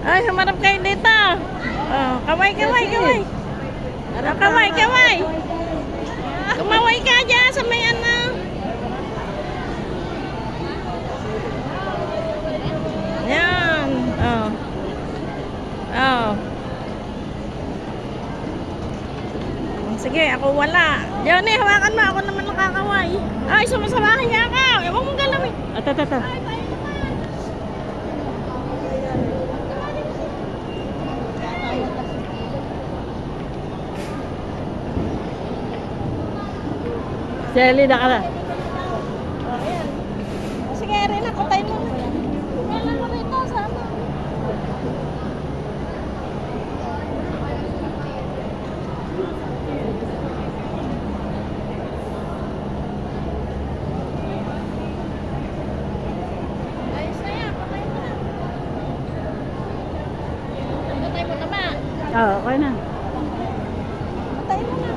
Ay, humarap kayo dito. Oh, kaway, kaway, kaway. Oh, kaway, kaway. Kumaway ka dyan sa may ano. Yan. Oh. Oh. Sige, ako wala. Johnny, hawakan mo. Ako naman nakakaway. Ay, sumasamahan niya ako. Ewan mong galawin. Ata. Jelly na ka na. Oh, ayan. Sige, rin ako. Tayo mo. Kailan mo rito. Sama. Ayos na yan. Patay mo na. Patay mo na ba? Oo, okay na. Patay mo na.